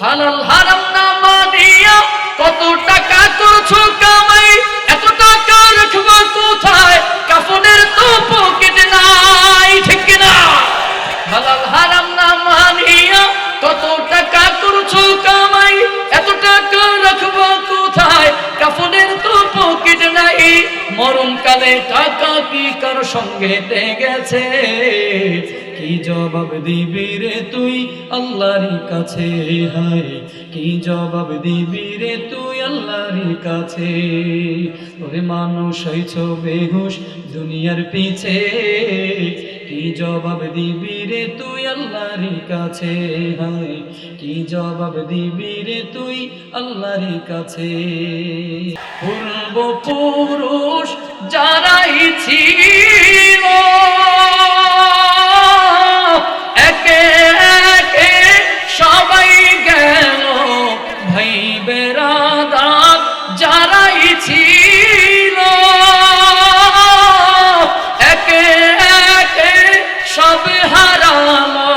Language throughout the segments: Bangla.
হালাল হারাম না মানিয়া কত টাকা করছো কামাই, এত টাকা রাখবো কোথায়, কাফনের তো পকেট নাই, ঠিক কিনা? হালাল হারাম না মানিয়া কত টাকা করছো কামাই, এত টাকা রাখবো কোথায়, কাফনের তো পকেট নাই। মরণকালে টাকা কি কার সঙ্গে গেছে, কি জবাব দিবি রে তুই আল্লাহর কাছে, হায় কি জবাব দিবি রে তুই আল্লাহর কাছে। ওরে মানুষ হইছ বেহুশ দুনিয়ার পিছে, কি জবাব দিবি রে তুই আল্লাহর কাছে, হায় কি জবাব দিবি রে তুই আল্লাহর কাছে। পূর্বপুরুষ যারাই ছিল একে একে সবাই গেল, ভাই বেরাদার যারাই ছিল একে একে সব হারালো।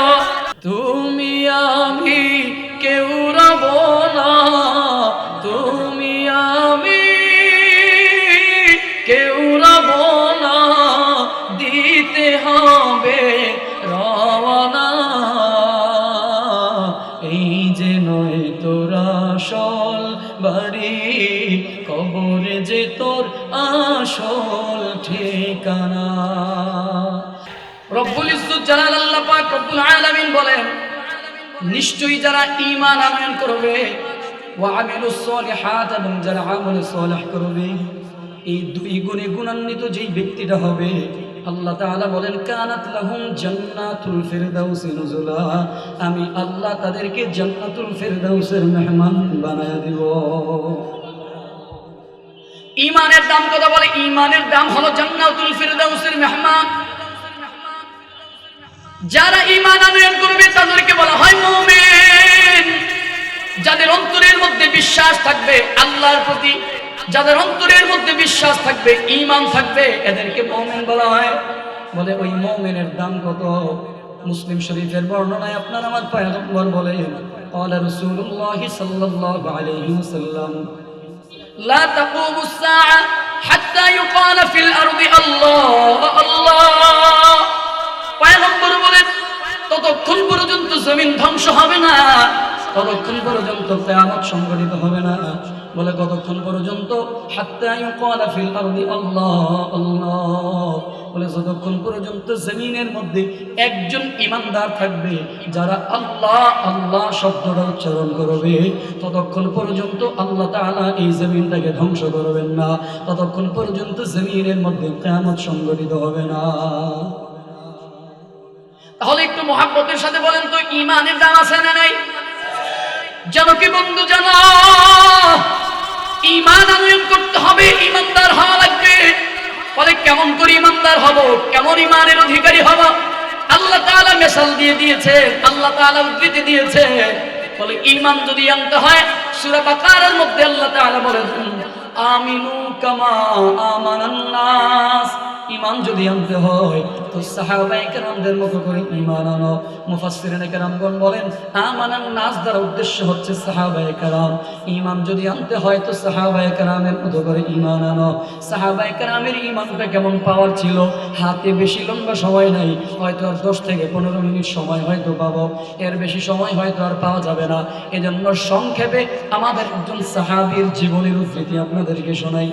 তুমি আমি কেউ রব না, তুমি আমি কেউ রব না, দিতে হবে রওনা। এই যে নয় তোরা আসল বাড়ি, কবরে যে তোর আসল ঠিকানা। রব্বুল ইজ্জত জালাল আল্লাহ পাক রব্বুল আলামিন বলেন, নিশ্চয়ই যারা ঈমান আনয়ন করবে, ওয়া আমিলুস সলিহাত, এবং যারা আমল সালেহ করবে, এই দুই গুণে গুণান্বিত যেই ব্যক্তিটা হবে, আল্লাহ তাআলা বলেন কানাত লাহুম জান্নাতুল ফিরদাউসি নুজুলা, আমি আল্লাহ তাদেরকে জান্নাতুল ফিরদাউসের মেহমান বানায়া দিব। ঈমানের দাম কত বলে? ঈমানের দাম হলো জান্নাতুল ফিরদাউসের মেহমান। যারা ঈমান আনয়ন করবে তাদেরকে বলা হয় মুমিন। যাদের অন্তরের মধ্যে বিশ্বাস থাকবে আল্লাহর প্রতি, যাদের অন্তরের মধ্যে বিশ্বাস থাকবে, ঈমান থাকবে, এদেরকে মুমিন বলা হয়। বলে ওই মুমিনের দাম কত? মুসলিম শরীফের বর্ণনায় আপনার আমার পয়গম্বর বলেন, ক্বালা রাসূলুল্লাহ সাল্লাল্লাহু আলাইহি ওয়াসাল্লাম, লা তাকুমুস সাআ হাত্তা ইউকালা ফিল আরদি আল্লাহ আল্লাহ। পয়গম্বর বলেন ততক্ষণ পর্যন্ত জমিন ধ্বংস হবে না, ততক্ষণ পর্যন্ত কিয়ামত সংঘটিত হবে না। বলে কতক্ষণ পর্যন্ত? হাত্তা ইউকালা ফিল আরদি আল্লাহ আল্লাহ। বলে যতক্ষণ পর্যন্ত জমিনের মধ্যে একজন ঈমানদার থাকবে, যারা আল্লাহ আল্লাহ শব্দটা উচ্চারণ করবে, ততক্ষণ পর্যন্ত আল্লাহ তাআলা এই জমিনটাকে ধ্বংস করবেন না, ততক্ষণ পর্যন্ত জমিনের মধ্যে কিয়ামত সংঘটিত হবে না। তাহলে একটু মহাব্বতের সাথে বলেন তো, ঈমানের দাম আছে না নাই? জানো কি বন্ধু, জানো ঈমান আনয়ন করতে হবে, ঈমানদার হওয়া লাগবে। বলে কেমন করে ঈমানদার হব, কেমন ঈমানের অধিকারী হব? আল্লাহ তাআলা মিসাল দিয়ে দিয়েছে, আল্লাহ তাআলা উদ্ধৃতি দিয়েছে। বলে ঈমান যদি আনতে হয়, সূরা বাকারার মধ্যে আল্লাহ তাআলা বলেন আমিনু কামা আমানান নাস। ঈমান যদি আনতে হয় তো সাহাবায়ে কেরামদের মতো করে ঈমান আনো। মুফাসসিরিনে কেরামগণ বলেন আমানান নাস দ্বারা উদ্দেশ্য হচ্ছে সাহাবায়ে কেরাম। ঈমান যদি আনতে হয় তো সাহাবায়ে কেরামের মতো করে ঈমান আনো। সাহাবায়ে কেরামের ঈমানটা কেমন পাওয়ার ছিল, হাতে বেশি লম্বা সময় নাই, হয়তো আর 10 থেকে 15 মিনিট সময় হয়তো পাবো, এর বেশি সময় হয়তো আর পাওয়া যাবে না। এজন্য সংক্ষেপে আমাদের একজন সাহাবীর জীবনের উদ্ধৃতি আপনাদেরকে শোনাই।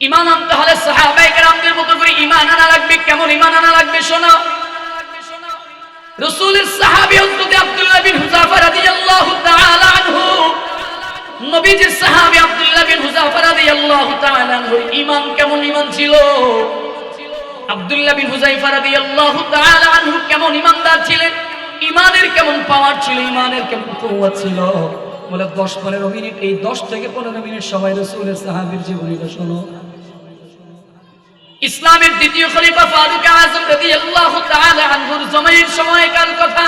ঈমান আনতে হলে সাহাবায়ে কেরামদের মতো করে ঈমান আনা লাগবে। কেমন ঈমান আনা লাগবে শোনো। রাসূলের সাহাবী হযরত আব্দুল্লাহ বিন হুযাফা রাদিয়াল্লাহু তাআলা আনহু, নবীজির সাহাবী আব্দুল্লাহ বিন হুযাফা রাদিয়াল্লাহু তাআলা আনহুর ঈমান কেমন ঈমান ছিল? আব্দুল্লাহ বিন হুযাফা রাদিয়াল্লাহু তাআলা আনহু কেমন ঈমানদার ছিলেন? ঈমানের কেমন পাওয়ার ছিল, ঈমানের কেমন কুওয়াত ছিল? বলে 10-15 মিনিট, এই 10 থেকে 15 মিনিট সময় রাসূলের সাহাবীর জীবনীটা শোনো। ইসলামের দ্বিতীয় খলিফা ফারুক আযম রাদিয়াল্লাহু তাআলা আনহুর জমায়ের সময়কার কথা।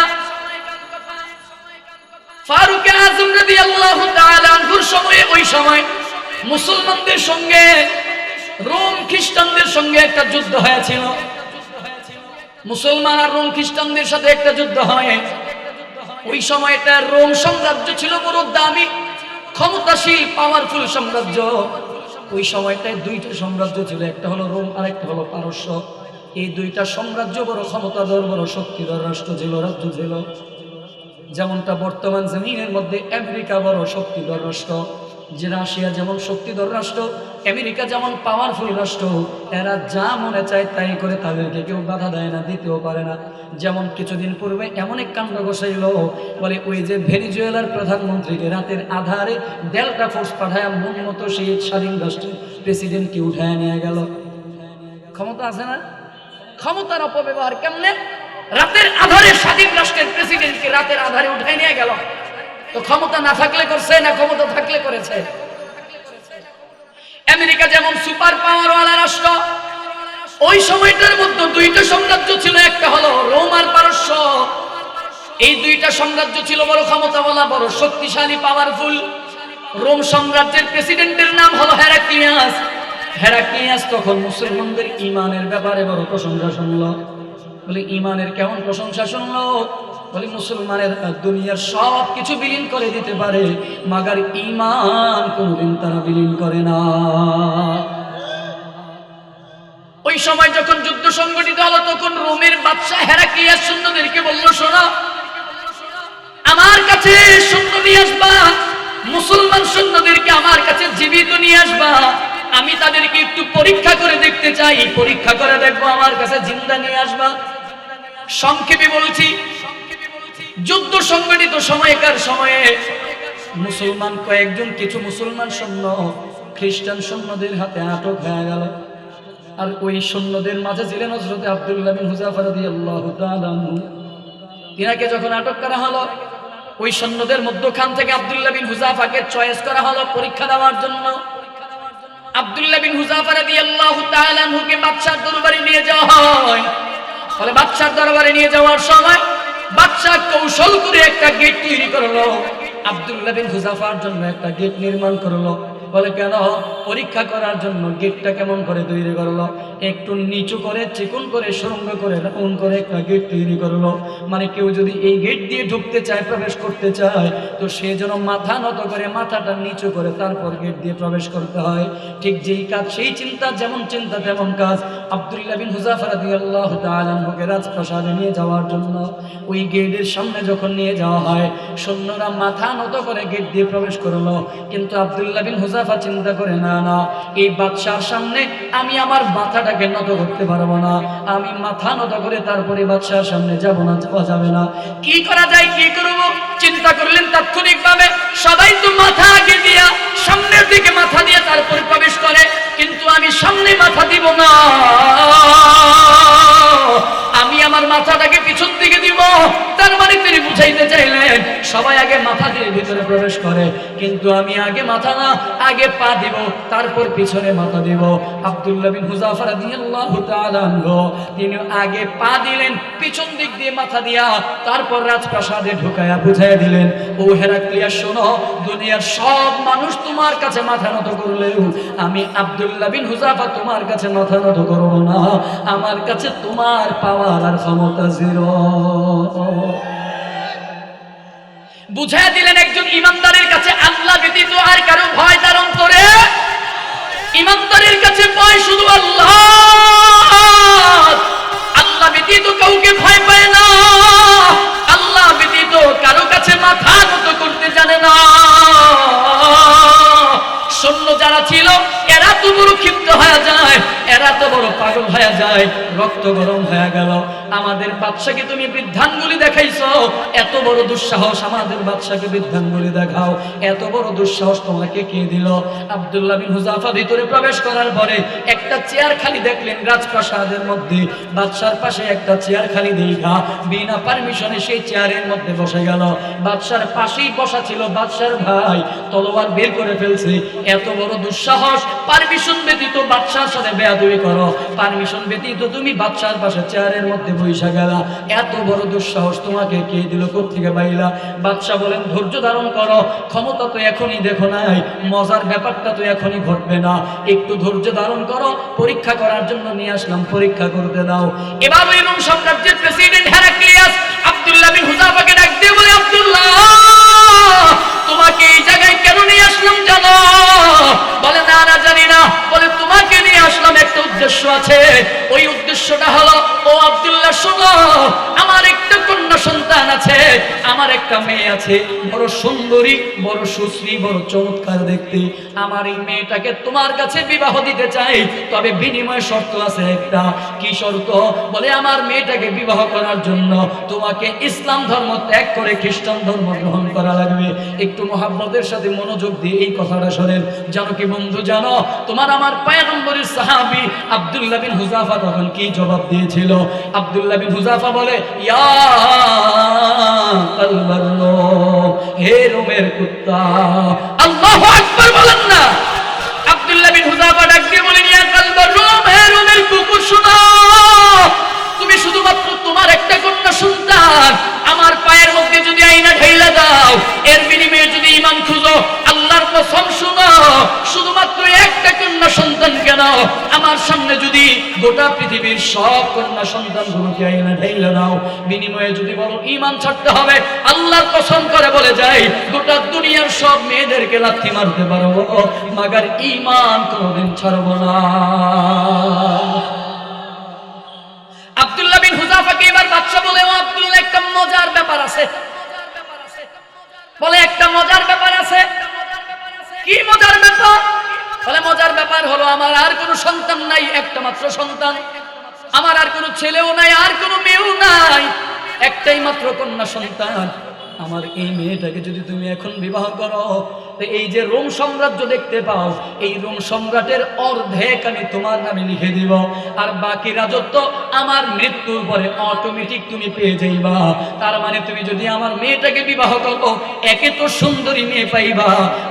ফারুক আযম রাদিয়াল্লাহু তাআলা আনহুর সময়ে, ওই সময় মুসলমানদের সঙ্গে রোম খ্রিস্টানদের সঙ্গে একটা যুদ্ধ হয়েছিল। মুসলমান আর রোম খ্রিস্টানদের সাথে একটা যুদ্ধ হয়। ওই সময়টা রোম সাম্রাজ্য ছিল বড় দামি, ক্ষমতাশীল, পাওয়ারফুল সাম্রাজ্য। ওই সময়টায় দুইটা সাম্রাজ্য ছিল, একটা হলো রোম আর একটা হলো পারস্য। এই দুইটা সাম্রাজ্য বড় ক্ষমতাধর, বড় শক্তিধর রাষ্ট্র ছিল, রাজ্য ছিল। যেমনটা বর্তমান জমিনের মধ্যে আমেরিকা বড় শক্তিধর রাষ্ট্র, যে রাশিয়া যেমন শক্তিধর রাষ্ট্র, আমেরিকা যেমন পাওয়ারফুল রাষ্ট্র। এরা যা মনে চায় তাই করে, তাদেরকে কেউ বাধা দেয় না, দিতেও পারে না। যেমন কিছুদিন পূর্বে এমন এক কাণ্ড ঘটাইল, বলে ওই যে ভেনিজুয়েলার প্রধানমন্ত্রীকে রাতের আধারে ডেল্টা ফোর্স পাঠায় মন মতো সেই স্বাধীন রাষ্ট্রের প্রেসিডেন্টকে উঠায় নিয়ে গেল। ক্ষমতা আছে না? ক্ষমতার অপব্যবহার কেমনে? রাতের আধারে স্বাধীন রাষ্ট্রের প্রেসিডেন্টকে রাতের আধারে উঠায় নিয়ে গেল। তো ক্ষমতা না থাকলে করছে না ক্ষমতা থাকলে করেছে? আমেরিকা যেমন সুপার পাওয়ার ওয়ালা রাষ্ট্র, ওই সময়টার মধ্যে দুইটা সাম্রাজ্য ছিল, একটা হলো রোম আর পারস্য। এই দুইটা সাম্রাজ্য ছিল বড় ক্ষমতাওয়ালা, বড় শক্তিশালী, পাওয়ারফুল। রোম সাম্রাজ্যের প্রেসিডেন্টের নাম হলো হেরাক্লিয়াস। হেরাক্লিয়াস তখন মুসলমানদের ঈমানের ব্যাপারে বড় প্রশংসা শুনলো। বলে ঈমানের কেমন প্রশংসা শুনলো? বলে মুসলমানের দুনিয়ার সব কিছু বিলীন করে দিতে পারে, মাগার ঈমান কোনদিন তারা বিলীন করে না। ওই সময় যখন যুদ্ধ সংগঠিত হলো, তখন রোমের বাদশা হেরাক্লিয়াস সৈন্যদেরকে বলল, শোনো, আমার কাছে সৈন্য নিয়ে আসবা, মুসলমান সৈন্যদেরকে আমার কাছে জীবিত নিয়ে আসবা, আমি তাদেরকে একটু পরীক্ষা করে দেখতে চাই, পরীক্ষা করে দেখবো, আমার কাছে জিন্দা নিয়ে আসবা। সংক্ষেপে বলছি, যুদ্ধ সংগঠিত সময়কার সময়ে মুসলমান কয়েকজন, কিছু মুসলমান সৈন্য খ্রিস্টান সৈন্যদের হাতে আটক হয়ে গেল। আর ওই সৈন্যদের মাঝে ছিলেন হযরত আব্দুল্লাহ বিন হুযাফা রাদিয়াল্লাহু তাআলা আনহু। তিনাকে যখন আটক করা হলো, ওই সৈন্যদের মধ্যখান থেকে আব্দুল্লাহ বিন হুযাফাকে চয়েস করা হলো পরীক্ষা দেওয়ার জন্য। আব্দুল্লাহ বিন হুযাফা রাদিয়াল্লাহু তাআলা আনহুকে বাদশার দরবারে নিয়ে যাওয়া হয়। ফলে বাদশার দরবারে নিয়ে যাওয়ার সময় বাদশা কৌশল করে একটা গেট তৈরি করলো, আব্দুল্লাহ বিন হুযাফার জন্য একটা গেট নির্মাণ করলো। বলে কেন? পরীক্ষা করার জন্য। গেটটা কেমন করে তৈরি করলো? একটু নিচু করে, চিকন করে, সুরঙ্গ করে, রাউন্ড করে একটা গেট তৈরি করলো। মানে কেউ যদি এই গেট দিয়ে ঢুকতে চায়, প্রবেশ করতে চায়, তো সে যেন মাথা নত করে, মাথাটা নিচু করে তারপর গেট দিয়ে প্রবেশ করতে হয়। ঠিক যেই কাজ সেই চিন্তা, যেমন চিন্তা তেমন কাজ। আব্দুল্লাহ বিন হুযাফা রাদিয়াল্লাহু তাআলা আনহুকে রাজপ্রাসাদে নিয়ে যাওয়ার জন্য ওই গেটের সামনে যখন নিয়ে যাওয়া হয়, সৈন্যরা মাথা নত করে গেট দিয়ে প্রবেশ করলো। কিন্তু আব্দুল্লাহ বিন হুযাফা চিন্তা করে, না না, এই বাদশার সামনে আমি আমার মাথাটাকে নত করতে পারবো না, আমি মাথা নত করে তারপরে বাদশার সামনে যাব না, যাওয়া যাবে না। কি করা যায়, কি করবো? চিন্তা করলেন তাৎক্ষণিকভাবে। সবাই তো মাথা আগে দিয়া, সামনের দিকে মাথা দিয়ে তারপরে প্রবেশ করে, কিন্তু আমি সামনে মাথা দিব না, আমি আমার মাথাটাকে পিছন দিকে দিব। তার মানে তিনি বুঝাইতে চাইলেন সবাই আগে মাথা দিয়ে ভিতরে প্রবেশ করে, কিন্তু আমি আগে মাথা না, আগে পা দিব, তারপর পিছনে মাথা দিব। আব্দুল্লাহ বিন হুযাফা রাদিয়াল্লাহু তাআলা আনহু তিনি আগে পা দিলেন, পিছন দিক দিয়ে মাথা দিয়া, তারপর রাজপ্রাসাদে ঢুকায়া বুঝাইয়া দিলেন, ও হেরাক্লিয়াস শোনো, দুনিয়ার সব মানুষ তোমার কাছে মাথা নত করলেও আমি আব্দুল্লাহ বিন হুযাফা তোমার কাছে মাথা নত করব না। আমার কাছে তোমার পাওয়ার আর ক্ষমতা জিরো। বুঝাইয়া দিলেন একজন ইমানদারের কাছে আল্লাহ ব্যতীত আর কারো ভয় তার অন্তরে। ইমানদারের কাছে ভয় শুধু আল্লাহ, আল্লাহ ব্যতীত কাউকে ভয় পায় না, আল্লাহ ব্যতীত কারো কাছে মাথা নত করতে জানে না। সৈন্য যারা ছিল এরা তো বড় ক্ষিপ্ত হয়ে যায়, এরা তো বড় পাগল হয়ে যায়, রক্ত গরম হয়ে গেল। আমাদের বাদশাকে তুমি বৃদ্ধাঙ্গুলি দেখাইছো, এত বড় দুঃসাহস, আমাদের বাদশাকে বৃদ্ধাঙ্গুলি দেখাও, এত বড় দুঃসাহস তোমাকে কে দিল? আব্দুল্লাহ বিন হুযাফা ভিতরে প্রবেশ করার পরে একটা চেয়ার খালি দেখলেন রাজপ্রাসাদের মধ্যে, বাদশার পাশে একটা চেয়ার খালি দেখা বিনা পারমিশনে সেই চেয়ারের মধ্যে বসে গেল। বাদশার পাশেই বসা ছিল বাদশার ভাই, তলোয়ার বের করে ফেলছে। এত বড় দুঃসাহস, পারমিশন ব্যতীত বাদশার সাথে বেয়াদবি করো, পারমিশন ব্যতীত তুমি বাদশার পাশে চেয়ারের মধ্যে বইসা গেলা, এত বড় দুঃসাহস তোমাকে কে দিল, কোত্থেকে পাইলা? বাদশা বলেন, ধৈর্য ধারণ করো, ক্ষমতা তো এখনই দেখো নাই, মজার ব্যাপারটা তো এখনই ঘটবে না, একটু ধৈর্য ধারণ করো, পরীক্ষা করার জন্য নিয়ে আসলাম, পরীক্ষা করতে দাও। এবার ওই রোম সাম্রাজ্যের প্রেসিডেন্ট হেরাক্লিয়াস আব্দুল্লাহ বিন হুযাফাকে ডাক দিয়ে বলে, আব্দুল্লাহ, তোমাকে এই জায়গায় কেন নিয়ে আসলাম জানো? বলে, না না জানি না। বলে, তোমাকে নিয়ে আসলাম একটা উদ্দেশ্য আছে। ওই উদ্দেশ্যটা হলো, ও আব্দুল্লাহ শোনো, আমার একটা কন্যা সন্তান আছে, আমার একটা মেয়ে আছে, বড় সুন্দরী, বড় সুশ্রী, বড় চমৎকার দেখতে। আমার এই মেয়েটাকে তোমার কাছে বিবাহ দিতে চাই, তবে বিনিময় শর্ত আছে একটা। কি শর্ত? বলে, আমার মেয়েটাকে বিবাহ করার জন্য তোমাকে ইসলাম ধর্ম ত্যাগ করে খ্রিস্টান ধর্ম গ্রহণ করা লাগবে। একটু মহাব্বতের সাথে মনোযোগ দিয়ে এই কথাটা শোনেন। জানো কি বন্ধু, জানো তোমার আমার পয়গম্বরের সাহাবী আব্দুল্লাহ বিন হুযাফা তখন কি জবাব দিয়েছিল? আব্দুল্লাহ বিন হুযাফা বলে, ইয়া কালবার রূম, হে রোমের কুত্তা। আল্লাহু আকবার বলেন না। আব্দুল্লাহ বিন হুযাফা ডাক দিয়ে বলেন, ইয়া কালবার রূম, হে রোমের কুকুর শোনো, তুমি শুধুমাত্র তোমার একটা কন্যা সন্তান আমার পায়ের মধ্যে যদি আইনা ঢাইলা দাও, এর বিনিময়ে যদি ঈমান খুঁজো, আল্লাহর কসম শুনো, শুধুমাত্র একটা কন্যা সন্তান কেন, আমার সামনে যদি গোটা পৃথিবীর সব কন্যা সন্তানগুলোকে আইনা ঢাইলা দাও, বিনিময়ে যদি বলো ঈমান ছাড়তে হবে, আল্লাহর কসম করে বলে যাই, গোটা দুনিয়ার সব মেয়েদেরকে লাথি মারতে পারবো, মাগার ঈমান কোনোদিন ছাড়বো না। আব্দুল্লাহ বিন হুযাফাকে এবার বাদশা বলে, ও আব্দুল্লাহ, একটা মজার ব্যাপার আছে। বলে, একটা মজার ব্যাপার আছে। কি মজার ব্যাপার? বলে, মজার ব্যাপার হলো, আমার আর কোনো সন্তান নাই, একটা মাত্র সন্তান। আমার আর কোনো ছেলেও নাই, আর কোনো মেয়েও নাই, একটাই মাত্র কন্যা সন্তান। আমার এই মেয়েটাকে যদি তুমি এখন বিবাহ করো, এই যে রোম সাম্রাজ্য দেখতে পাও, এই রোম সম্রাটের অর্ধেক আমি তোমার নামে লিখে দিব, আর বাকি রাজত্ব আমার মৃত্যুর পরে অটোমেটিক তুমি পেয়ে যাইবা। তার মানে তুমি যদি আমার মেয়েটাকে বিবাহ করো, একে তো সুন্দরী মেয়ে পাইবা,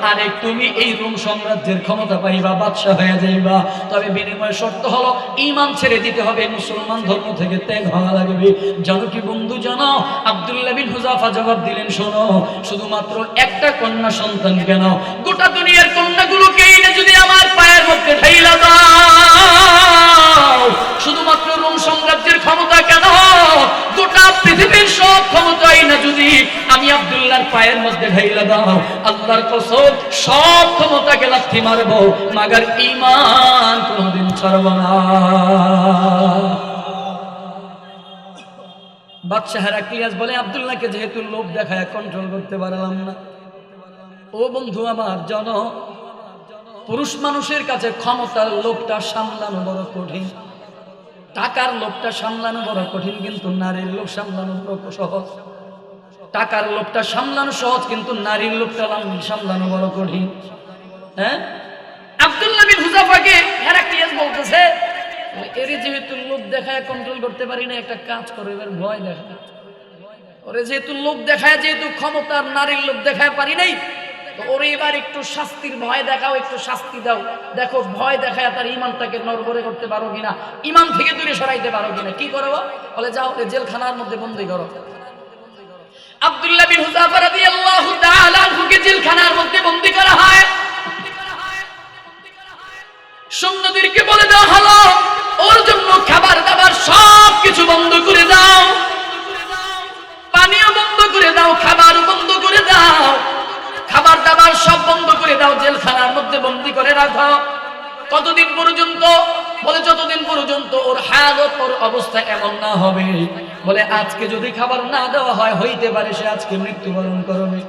আর এক তুমি এই রোম সাম্রাজ্যের ক্ষমতা পাইবা, বাদশা হয়ে যাইবা। তবে বিনিময় শর্ত হলো ঈমান ছেড়ে দিতে হবে, মুসলমান ধর্ম থেকে ত্যাগ হওয়া লাগবে। জানো কি বন্ধু, জানো আব্দুল্লাহ বিন হুযাফা জবাব দিলেন, শোনো, শুধুমাত্র একটা কন্যা সন্তান কেন, গোটা দুনিয়ার কন্যাগুলোকে এনে যদি আমার পায়ের মধ্যে ঢাইলা দাও, শুধুমাত্র রোম সাম্রাজ্যের ক্ষমতা কেন, গোটা পৃথিবীর সব ক্ষমতাই না যদি আমি আব্দুল্লাহর পায়ের মধ্যে ঢাইলা দাও, আল্লাহর কসম সব ক্ষমতাকে লাথি মারবো, মাগার ঈমান কোনোদিন ছাড়ব না। বাদশা হেরাক্লিয়াস বলে, আব্দুল্লাহকে যেহেতু লোভ দেখায় কন্ট্রোল করতে পারলাম না। ও বন্ধু আমার, জানো পুরুষ মানুষের কাছে ক্ষমতার লোভটা সামলানো বড় কঠিন, টাকার লোভটা সামলানো বড় কঠিন, কিন্তু নারীর লোভ সামলানো বড় সহজ। টাকার লোভটা সামলানো সহজ, কিন্তু নারীর লোভটা সামলানো বড় কঠিন। হ্যাঁ, আব্দুল্লাহ বিন হুযাফাকে হেরাক্লিয়াস বলতেছে, এর যেহেতু লোভ দেখায় কন্ট্রোল করতে পারি না, একটা কাজ করে এবার ভয় দেখা, ওরে যেহেতু লোভ দেখায়, যেহেতু ক্ষমতার নারীর লোভ দেখায় পারি নাই, ওরে এবার একটু শাস্তির ভয় দেখাও, একটু শাস্তি দাও, দেখো ভয় দেখায় তার ঈমানটাকে নড়বড়ে করতে পারো কিনা, ঈমান থেকে দূরে সরাইতে পারো কিনা। কি করো? বলে, যাও জেলখানার মধ্যে বন্দী করো। আব্দুল্লাহ বিন হুযাফা রাদিয়াল্লাহু তাআলা আনহুকে জেলখানার মধ্যে বন্দী করা হয়। সৈন্যদেরকে বলে দেওয়া হলো, ওর জন্য খাবার দাবার সব কিছু বন্ধ করে দাও, পানিও বন্ধ করে দাও, খাবারও বন্ধ করে দাও, খাবার দাবার সব বন্ধ করে দাও, জেলখানার মধ্যে বন্দী করে রাখো। কতদিন পর্যন্ত? বলে, যতদিন পর্যন্ত ওর হালত, ওর অবস্থা এমন না হবে, বলে আজকে যদি খাবার না দেওয়া হয়, হইতে পারে সে আজকে মৃত্যুবরণ করবে,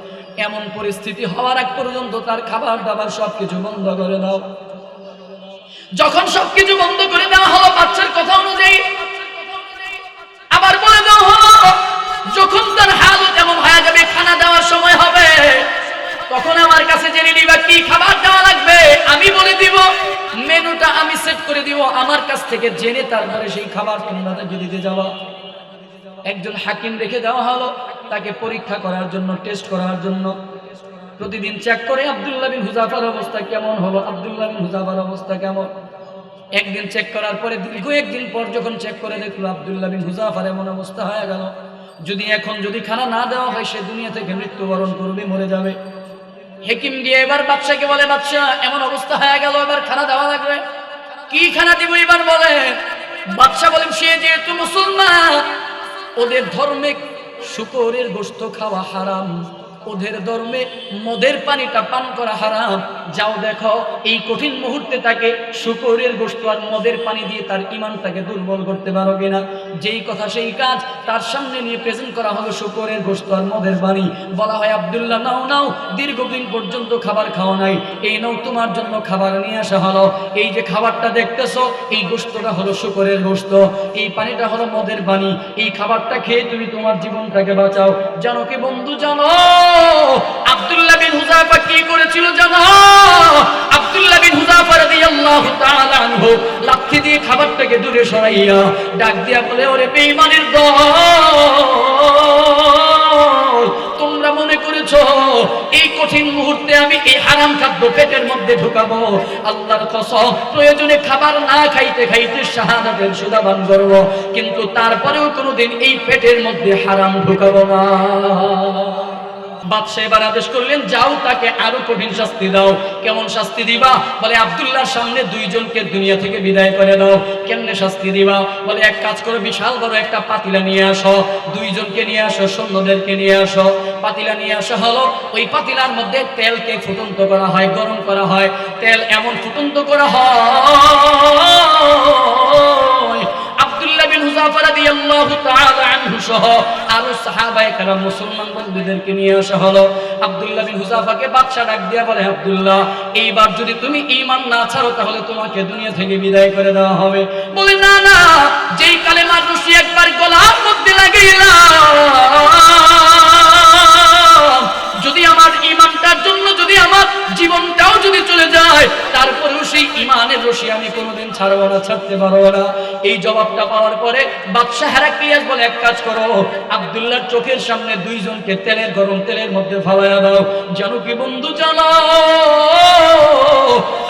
এমন পরিস্থিতি হওয়ার আগ পর্যন্ত তার খাবার দাবার সবকিছু বন্ধ করে দাও। যখন সবকিছু বন্ধ করে দেওয়া হলো বাচ্চার কথা অনুযায়ী, আবার বলে দেওয়া হলো যখন তার হালত এমন হয়ে যাবে, খানা দেওয়ার সময় হবে, তখন আমার কাছে জেনে নিবা কি খাবার দেওয়া লাগবে, আমি বলে দিব, মেনুটা আমি সেট করে দিব, আমার কাছ থেকে জেনে তারপরে সেই খাবার তোমরা তাকে দিতে যাওয়া। একজন হাকিম রেখে দেওয়া হলো তাকে পরীক্ষা করার জন্য, টেস্ট করার জন্য। প্রতিদিন চেক করে আব্দুল্লাহ বিন হুযাফার অবস্থা কেমন হলো, আব্দুল্লাহ বিন হুযাফার অবস্থা কেমন। একদিন চেক করার পরে দীর্ঘ একদিন পর যখন চেক করে দেখলো আব্দুল্লাহ বিন হুযাফার এমন অবস্থা হয়ে গেল, যদি খানা না দেওয়া হয় সে দুনিয়া থেকে মৃত্যুবরণ করবে, মরে যাবে। হাকিম গিয়ে এবার বাদশাকে বলে, বাদশা এমন অবস্থা হয়ে গেল, এবার খানা দেওয়া লাগবে, কি খানা দিব এবার বলে। বাদশা বলেন, সে যেহেতু মুসলমান, ওদের ধর্মে শুকরের গোশত খাওয়া হারাম, ওদের ধর্মে মদের পানিটা পান করা হারাম। যাও দেখো এই কঠিন মুহূর্তে তাকে শুকরের গোশত আর মদের পানি দিয়ে তার ঈমানটাকে দুর্বল করতে পারো কিনা। যেই কথা সেই কাজ, তার সামনে নিয়ে প্রেজেন্ট করা হলো শুকরের গোশত আর মদের পানি। বলা হয় আব্দুল্লাহ নাও নাও, দীর্ঘদিন পর্যন্ত খাবার খাওয়া নাই, এই নাও তোমার জন্য খাবার নিয়ে আসা হলো। এই যে খাবারটা দেখতেছো, এই গোশতটা হলো শুকরের গোশত, এই পানিটা হলো মদের পানি। এই খাবারটা খেয়ে তুমি তোমার জীবনটাকে বাঁচাও। জানো কি বন্ধু, জানো আব্দুল্লাহ বিন হুযায়ফা কি করেছিল জানো? আব্দুল্লাহ বিন হুযায়ফা রাদিয়াল্লাহু তাআলা আনহু লাঠি দিয়ে খাবারটাকে দূরে সরাইয়া ডাক দিয়া বলে, ওরে বেঈমানের দল, তোমরা মনে করেছো এই কঠিন মুহূর্তে আমি এই হারাম খাদ্য পেটের মধ্যে ঢুকাবো? আল্লাহর কসম, প্রয়োজনে খাবার না খাইতে খাইতে শাহাদাতের সুধা পান করব, কিন্তু তারপরেও কোনোদিন এই পেটের মধ্যে হারাম ঢুকাবো না। বাদশাহ এবার আদেশ করলেন, যাও তাকে আরো কঠিন শাস্তি দাও। কেমন শাস্তি দিবা? বলে আব্দুল্লাহর সামনে দুইজনকে দুনিয়া থেকে বিদায় করে দাও। কেমনে শাস্তি দিবা? বলে এক কাজ করো, বিশাল বড় একটা পাতিলা নিয়ে আসো, দুইজনকে নিয়ে আসো, সৈন্যদেরকে নিয়ে আসো। পাতিলা নিয়ে আসা হলো, ওই পাতিলার মধ্যে তেলকে ফুটন্ত করা হয়, গরম করা হয়। তেল এমন ফুটন্ত করা হয়, আব্দুল্লাহ বিন হুযায়ফা রাদিয়াল্লাহু তাআলা আনহু সহ আরো সাহাবায়ে কেরাম মুসলমান বন্ধুদেরকে নিয়ে আসা হলো। আব্দুল্লাহ বিন হুযায়ফাকে বাদশা ডাক দিয়া বলে, আব্দুল্লাহ, এইবার যদি তুমি ঈমান না ছাড়ো তাহলে তোমাকে দুনিয়া থেকে বিদায় করে দেওয়া হবে। বলে, না না, যেই কালেমার রশি একবার গলার মধ্যে লাগাইলাম, যদি আমার ঈমানটার জন্য যদি আমার জীবনটাও যদি চলে যায়, তারপরেও সেই ঈমানের রশি আমি কোনোদিন ছাড়বো না, ছাড়তে পারবো না। এই জবাবটা পাওয়ার পরে বাদশা হেরাক্লিয়াস বলে, এক কাজ করো, আব্দুল্লাহর চোখের সামনে দুইজনকে গরম তেলের মধ্যে ফালাইয়া দাও। জানো কি বন্ধু, জানো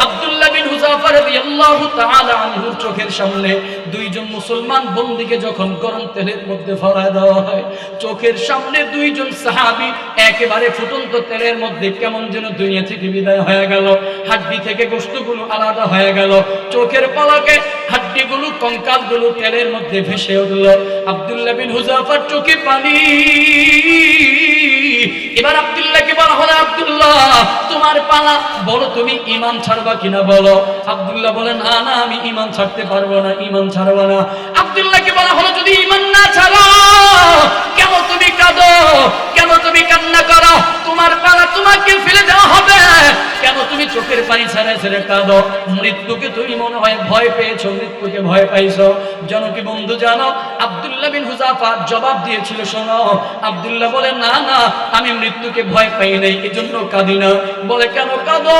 আব্দুল্লাহ বিন হুযায়ফা রাদিয়াল্লাহু তাআলা আনহুর চোখের সামনে দুইজন মুসলমান বন্দীকে যখন গরম তেলের মধ্যে ফালাইয়া দেওয়া হয়, চোখের সামনে দুইজন সাহাবী একেবারে ফুটন্ত তেলের মধ্যে কেমন যেন দুনিয়া থেকে বিদায় হয়ে গেল। হাড্ডি থেকে গোশতগুলো আলাদা হয়ে গেল, চোখের পলকে হাড্ডিগুলো, কঙ্কালগুলো তেলের মধ্যে ভেসে উঠল। আব্দুল্লাহ বিন হুযায়ফার চোখে পানি। এবার আব্দুল্লাহকে বলা হলো, আব্দুল্লাহ, তোমার পালা, বলো তুমি ঈমান ছাড়বা কিনা বলো। আব্দুল্লাহ বলে, না না, আমি ঈমান ছাড়তে পারবো না, ঈমান ছাড়বো না। আব্দুল্লাহকে বলা হলো, যদি ঈমান না ছাড়ো, কেন তুমি কাঁদো, কেন তুমি কান্না করো? তোমার পালা, তোমাকে ফেলে দেওয়া হবে, কেন তুমি চোখের পানি ছেড়ে ছেড়ে কাঁদো? মৃত্যুকে তুমি মনে হয় ভয় পেয়েছো, মৃত্যুকে ভয় পাইছো। জানো কি বন্ধু, জানো আব্দুল্লাহ বিন হুযায়ফা জবাব দিয়েছিল, শোনো। আব্দুল্লাহ বলে, না না, আমি মৃত্যুকে ভয় পাই নাই, এজন্য কাঁদি না। বলে, কেন কাঁদো?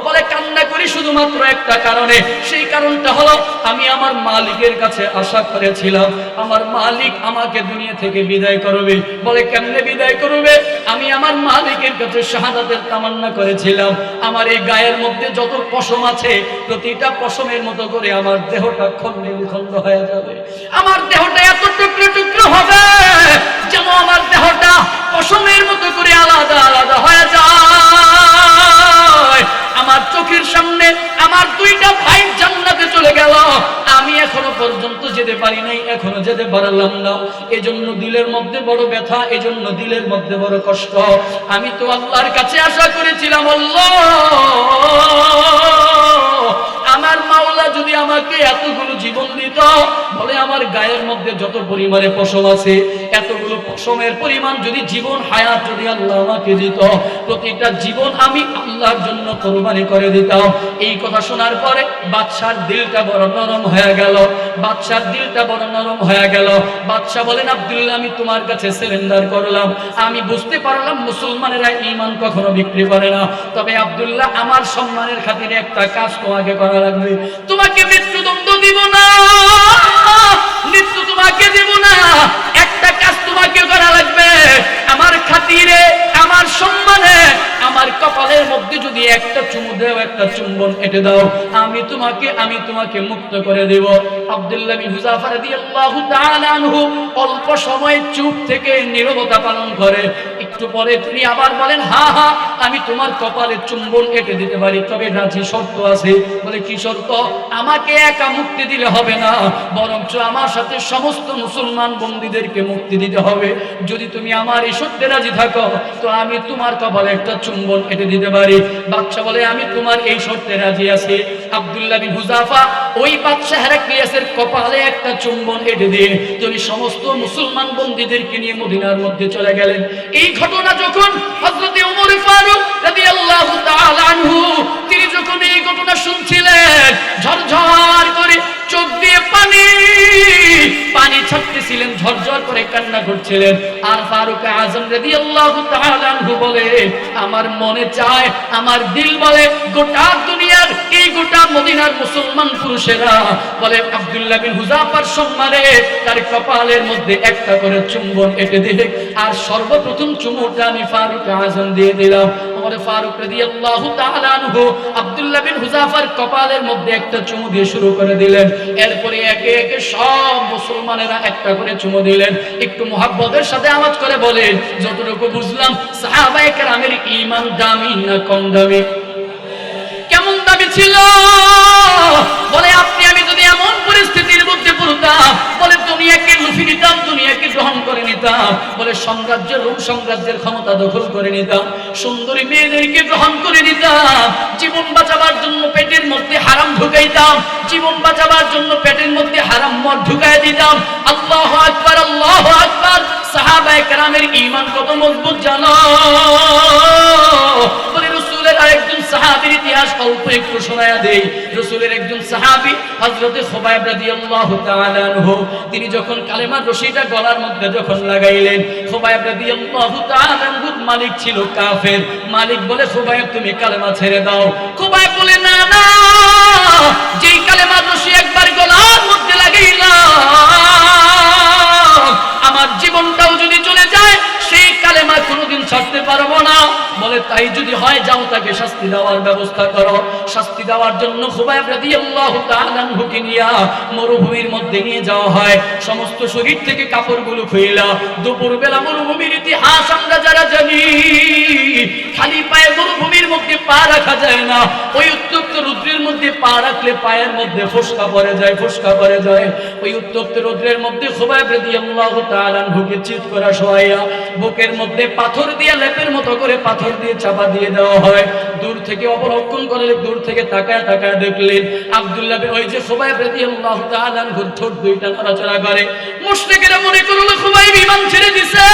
বলে, কান্না করি শুধুমাত্র একটা কারণে, সেই কারণটা হলো আমি আমার মালিকের কাছে আশা করেছিলাম, আমার মালিক আমাকে দুনিয়া থেকে বিদায় করবে। বলে, কেমনে বিদায় করবে? আমি আমার মালিকের কাছে শাহাদাতের তামান্না করেছিলাম, আমার এই গায়ের মধ্যে যত পশম আছে, প্রতিটা পশমের মতো করে আমার দেহটা খণ্ডে বিখণ্ড হয়ে যাবে, আমার দেহটা এত টুকরো টুকরো হবে যেন আমার দেহটা পশমের মতো করে আলাদা আলাদা হয়ে যায়। আমার চোখের সামনে আমার দুইটা ভাই জান্নাতে চলে গেল, আমি এখনো পর্যন্ত যেতে পারি নাই, এখনো যেতে পারলাম না। এজন্য দিলের মধ্যে বড় ব্যথা, এজন্য দিলের মধ্যে বড় কষ্ট। আমি তো আল্লাহর কাছে আশা করেছিলাম, আল্লাহ, আমার মাওলা যদি আমাকে এতগুলো জীবন দিত, বলে আমার গায়ের মধ্যে যত পরিমাণে পশম আছে, এতগুলো পশমের পরিমাণ যদি জীবন হায়াত যদি আল্লাহ আমাকে দিত, প্রতিটা জীবন আমি আল্লাহর জন্য কুরবানি করে দিতাম। এই কথা শোনার পরে বাদশার দিলটা বড় নরম হয়ে গেল, বাদশার দিলটা বড় নরম হয়ে গেল। বাদশা বলেন, আব্দুল্লাহ, আমি তোমার কাছে সারেন্ডার করলাম, আমি বুঝতে পারলাম মুসলমানেরা ঈমান কখনো বিক্রি করে না। তবে আব্দুল্লাহ, আমার সম্মানের খাতিরে একটা কাজ তোমাকে করা লাগবে, তোমাকে মৃত্যুদণ্ড দিব না, মৃত্যু তোমাকে দিব না, একটা কাজ তোমাকে করা লাগবে। আমার খাতিরে, আমার সম্মানে, আমার কপালের মধ্যে যদি একটা চুমু দাও, একটা চুম্বন এঁটে দাও, আমি তোমাকে মুক্ত করে দেব। আব্দুল্লাহ বিন হুযায়ফা রাদিয়াল্লাহু তাআলা আনহু অল্প সময় চুপ থেকে নীরবতা পালন করে, একটু পরে তিনি আবার বলেন, হ্যাঁ হ্যাঁ, আমি তোমার কপালে চুম্বন এঁটে দিতে পারি, তবে রাজি শর্ত আছে। বলে কি শর্ত? আমাকে একা মুক্তি দিলে হবে না, বরঞ্চ আমার সাথে সমস্ত মুসলমান বন্দীদেরকে মুক্তি দিতে হবে। যদি তুমি আমার এই শর্তে রাজি থাকো তো আমি তোমার কপালে একটা চুম্বন এঁটে দিতে পারি। বাদশা বলে আমি তোমার এই শর্তে রাজি আছি। আব্দুল্লাহ বিন হুযাফা ওই বাদশা হেরাক্লিয়াসের কপালে একটা চুম্বন এঁটে দিয়ে তিনি সমস্ত মুসলমান বন্দীদেরকে নিয়ে মদিনার মধ্যে চলে গেলেন। এই ঘটনা যখন হযরত ওমর ফারুক রাদিয়াল্লাহু তাআলা আনহু তিনি যখন এই ঘটনা শুনছিলেন, ঝরঝর করে চোখ দিয়ে পানি ছাড়তেছিলেন, ঝরঝর করে কান্না করছিলেন। আর ফারুক আযম রাদিয়াল্লাহু তাআলা আনহু বলে আমার মনে চায়, আমার দিল বলে গোটা দুনিয়ার এই গোটা মদিনার মুসলমান পুরুষেরা বলে আব্দুল্লাহ বিন হুযাফার সম্মানে তার কপালের মধ্যে একটা করে চুম্বন এঁটে দিলে, আর সর্বপ্রথম চুমুটা আমি ফারুক আযম দিয়ে দিলাম। ওমর ফারুক রাদিয়াল্লাহু তাআলা আনহু আব্দুল্লাহ বিন হুযাফার কপালের মধ্যে একটা চুমু দিয়ে শুরু করে দিলেন। এরপরে একে একে সব মুসলমানেরা একটা করে চুমু দিলেন। একটু মুহাব্বতের সাথে আওয়াজ করে বলেন, যতটুকু বুঝলাম সাহাবায়ে কেরামের ঈমান দামি না কম দামি? কেমন দামি ছিল? বলে আপনি আমি যদি এমন পরিস্থিতির মধ্যে পড়তাম, বলে দুনিয়াকে লুফে নিতাম, দুনিয়াকে গ্রহণ করে নিতাম, বলে সাম্রাজ্যের রোম সাম্রাজ্যের ক্ষমতা দখল করে নিতাম, সুন্দরী মেয়েদেরকে গ্রহণ করে নিতাম, জীবন বাঁচাবার জন্য পেটের মধ্যে হারাম ঢুকাইতাম, জীবন বাঁচাবার জন্য পেটের মধ্যে হারাম মদ ঢুকাই দিতাম। আল্লাহু আকবার, আল্লাহু আকবার। সাহাবায়ে কেরামের ঈমান কত মজবুত জানো? বলে রাসূলের আরেকজন সাহাবীর ইতিহাস অল্প একটু শোনায়া দেই। রাসূলের একজন সাহাবী হযরত খুবাইব রাদিয়াল্লাহু তাআলা আনহু তিনি যখন কালেমার রশিটা গলার মধ্যে যখন লাগাইলেন, খুবাইব রাদিয়াল্লাহু তাআলা আনহুর মালিক ছিল কাফের। মালিক বলে খুবাইব তুমি কালেমা ছেড়ে দাও। খুবাইব বলে না না, যেই কালেমার রশি একবার গলার মধ্যে লাগাইলাম আমার জীবনটাও যদি চলে যায় সেই কালেমা কোনোদিন ছাড়তে পারবো না। বলে তাই যদি হয় যাও তাকে শাস্তি দেওয়ার ব্যবস্থা করো। শাস্তি দেওয়ার জন্য খুবাইব রাদিয়াল্লাহু তাআলা আনহুকে নিয়ে মরুভূমির মধ্যে নিয়ে যাওয়া হয়। সমস্ত শরীর থেকে কাপড়গুলো খুইলা, দুপুরবেলা মরুভূমির ইতিহাস আমরা যারা জানি, খালি পায়ে মরুভূমির মধ্যে পা রাখা যায় না। ওই উত্তপ্ত রৌদ্রের মধ্যে পা রাখলে পায়ের মধ্যে ফোসকা পড়ে যায়, ফোসকা পড়ে যায়। ওই উত্তপ্ত রৌদ্রের মধ্যে খুবাইব রাদিয়াল্লাহু তাআলা আনহুকে চিৎ করা শোয়াইয়া বুকের মধ্যে পাথর দিয়ে লেপের মতো করে পাথর দিয়ে চাপা দিয়ে দেওয়া হয়। দূর থেকে অবলক্ষণ করে, দূর থেকে তাকায় তাকায় দেখলেন আব্দুল্লাহ ওই যে খুবাইব রাদিয়াল্লাহু তাআলা আনহুর ঠোঁট দুইটা নড়াচড়া করে। মুশরিকরা মনে করলো খুবাইব ঈমান ছেড়ে দিছে।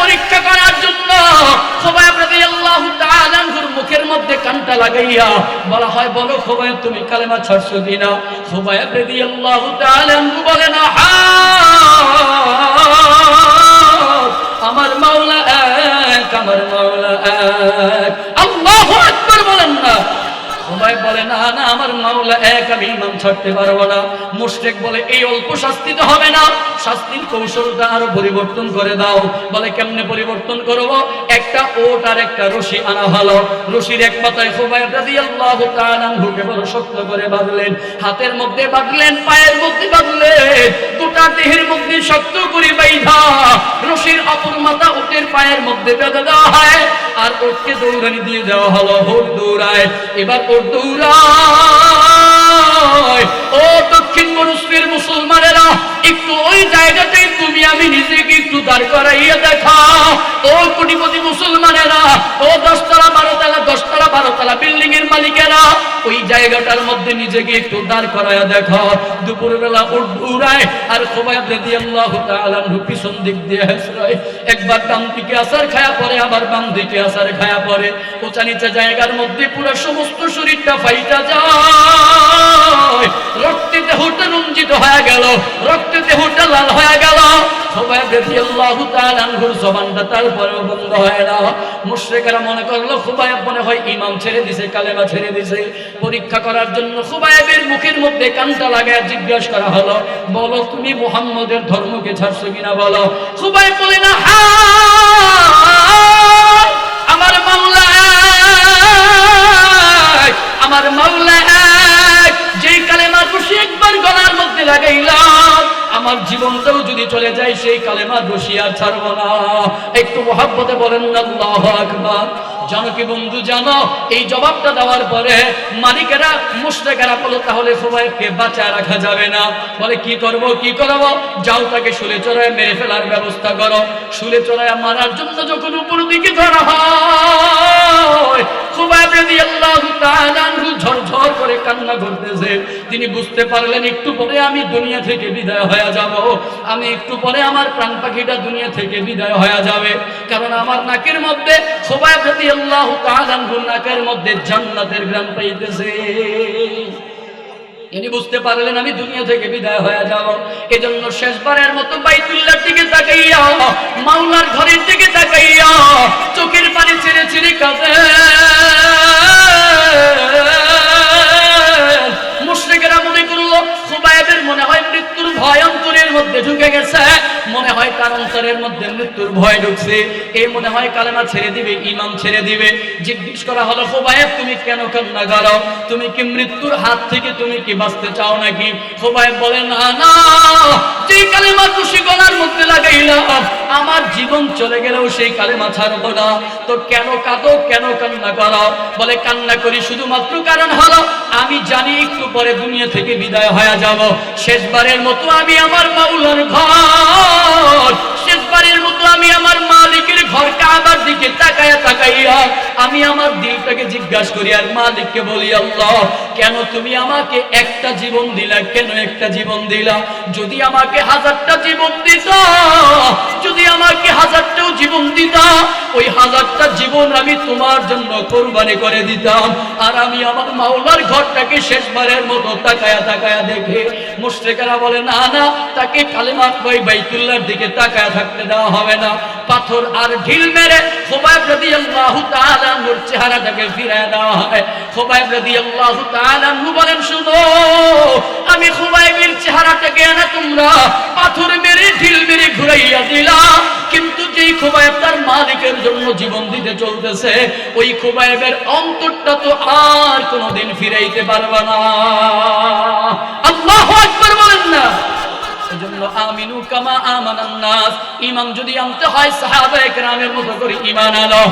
পরীক্ষা করার জন্য খুবাইব রাদিয়াল্লাহু তাআলা আনহুর মুখের মধ্যে কানটা লাগাইয়া বলা হয়, বলো খুবাইব তুমি কালেমা ছাড়ছো কিনা? খুবাইব রাদিয়াল্লাহু তাআলা আনহু বলেন, আমার মাওলা এক, আমার মাওলা এক। আল্লাহু আকবার বলেন না। খুবাইব বলে না না, আমার মাওলা এক, আমি ঈমান ছাড়তে পারবো না। মুশরিক বলে এই অল্প শাস্তি তো হবে না, শাস্তির কৌশলটা আরো পরিবর্তন করে দাও। বলে কেমনে পরিবর্তন করব? একটা ওট আর একটা রশি আনা হলো। রশির এক পাতায় খুবাইব রাদিয়াল্লাহু তাআলা আনহুকে বড় শক্ত করে বাঁধলেন, হাতের মধ্যে বাঁধলেন, পায়ের মধ্যে বাঁধলেন, গোটা দেহের মধ্যে শক্ত করে বাইধা রশির অপর মাথা ওটের পায়ের মধ্যে বেঁধে দেওয়া হয়। আর ওটকে দৌড়ানি দিয়ে দেওয়া হলো। ওট দৌড়ায়, এবার ওট দৌড়ায়। ও দক্ষিণ মরুভূমির মুসলমানেরা, একটু ওই জায়গাটাই তুমি আমি নিজেকে একটু দাঁড় করাইয়া দেখাও। ও কোটিপতি মুসলমানেরা, ও 10 তলা 12 তলা 10 তলা 12 তলা বিল্ডিং এর মালিকেরা, ওই জায়গাটার মধ্যে নিজেকে একটু দাঁড় করাইয়া দেখাও। দুপুরবেলা উঠ উড়ায় আর খুবাইব রাদিয়াল্লাহু তাআলা আনহু পিছন দিক দিয়ে হাসরায়। একবার ডান দিকে আসার খায়া পড়ে, আবার বাম দিকে আসার খায়া পড়ে। উঁচা নিচা জায়গার মধ্যে পুরো সমস্ত শরীরটা ফাইটা যায়। রক্তে দেহটা রঞ্জিত হয়ে গেল, রক্তে দেহটা লাল হয়ে গেল। খুবাইব রাদিয়াল্লাহু তাআলা আনহুর জবানটা তারপরেও বন্ধ হয় না। মুশরিকরা মনে করলো খুবাইব মনে হয় ঈমান ছেড়ে দিছে, কালেমা ছেড়ে দিছে। পরীক্ষা করার জন্য খুবাইবের মুখের মধ্যে কানটা লাগায় জিজ্ঞাসা করা হলো, বলো তুমি মুহাম্মদের ধর্মকে ছাড়ছো কিনা বলো। খুবাইব বলে না, হ্যাঁ আমার মাওলা এক, আমার মাওলা এক। যেই কালেমার রশি একবার গলার মধ্যে লাগাইলাম, আমার জীবনটাও যদি চলে যায় সেই কালেমার রশি আর ছাড়বো না। একটু মহব্বতে বলেন না আল্লাহু আকবার। জানো কি বন্ধু, জানো এই জবাবটা দেওয়ার পরে মালিকেরা মুশরিকেরা বলে তাহলে খুবাইবকে বাঁচায় রাখা যাবে না। বলে কি করব, কি করব? যাও তাকে শুলে চড়ায় মেরে ফেলার ব্যবস্থা করো। শুলে চড়ায় মারার জন্য যখন উপর দিকে ধরা হয়, খুবাইব রাদিয়াল্লাহু তাআলা আনহু ঝরঝর করে কান্না করতেছে। তিনি বুঝতে পারলেন একটু পরে আমি দুনিয়া থেকে বিদায় হয়ে যাব, আমি একটু পরে আমার প্রাণ পাখিটা দুনিয়া থেকে বিদায় হয়ে যাবে। কারণ আমার নাকের মধ্যে, খুবাইব রাদিয়াল্লাহু তাআলা আনহুর নাকের মধ্যে জান্নাতের ঘ্রাণ পাইতেছে। ইনি বুঝতে পারলেন আমি দুনিয়া থেকে বিদায় হয়ে যাব। এজন্য শেষবারের মতো বাইতুল্লাহর দিকে তাকাইয়া, মাওলার ঘরের দিকে তাকাইয়া চোখের পানি ছেড়ে ছেড়ে কাঁদে। মুশরিকেরা মনে করলো খুবাইবের মনে হয় মৃত্যুর ভয় অন্তরের মধ্যে ঢুকে গেছে, মনে হয় তার অন্তরের মধ্যে মৃত্যুর ভয় ঢুকছে। এই মনে হয় কালেমা ছেড়ে দিবে, ঈমান ছেড়ে দিবে। জিজ্ঞেস করা হলো, খুবাইব তুমি কেন কান্না করো? তুমি কি মৃত্যুর হাত থেকে তুমি কি বাঁচতে চাও নাকি? খুবাইব বলে না না, যে কালেমা খুশি গলার মধ্যে লাগাইলাম আমার জীবন চলে গেলেও সেই কালেমা ছাড়বো না। তো কেন কাঁদো, কেন কান্না করো? বলে কান্না করি শুধুমাত্র কারণ হলো আমি জানি একটু পরে দুনিয়া থেকে বিদায় হয়ে যাব। শেষবারের মতো আমি আমার মাওলার ঘর, শেষবারের মতো আমি আমার মালিকের ঘর কাবার দিকে তাকায়া তাকাইয়া আমি আমার দিলটাকে জিজ্ঞাসা করি আর মালিককে বলি, আল্লাহ কেন তুমি আমাকে একটা জীবন দিলা? কেন একটা জীবন দিলা? যদি আমাকে 1000টা জীবন দিতা, যদি আমাকে 1000টাও জীবন দিতা, ওই 1000টা জীবন আমি তোমার জন্য কোরবানি করে দিতাম। আর আমি আমার মাওলার ঘরটাকে শেষবারের মতো তাকায়া তাকায়া দেখে মুশরিকেরা বলে না না, তাকে কালেমা কই বাইতুল্লাহর দিকে তাকায়া থাকতে দেওয়া হবে না। পাথর আর ঢিল মেরে খুবাইব রাদিয়াল্লাহু তাআলা আনহুর চেহারাটাকে ফিরিয়ে দেওয়া হয়। খুবাইব রাদিয়াল্লাহু তাআলা আনহু বলেন, শুনো আমি খুবাইবের চেহারাটাকে না তোমরা পাথর মেরে ঢিল মেরে ঘুরাইয়া দিলা, কিন্তু যেই খুবাইব তার মালিকের জন্য জীবন দিতে চলতেছে, ওই খুবাইবের অন্তরটা তো আর কোনোদিন ফিরাইতে পারবে না। আল্লাহু আকবার বলেন না। এজন্য আমিনু কামা আমানান নাস, ঈমান যদি আনতে হয় সাহাবায়ে কেরামের মতো করে ঈমান আনো।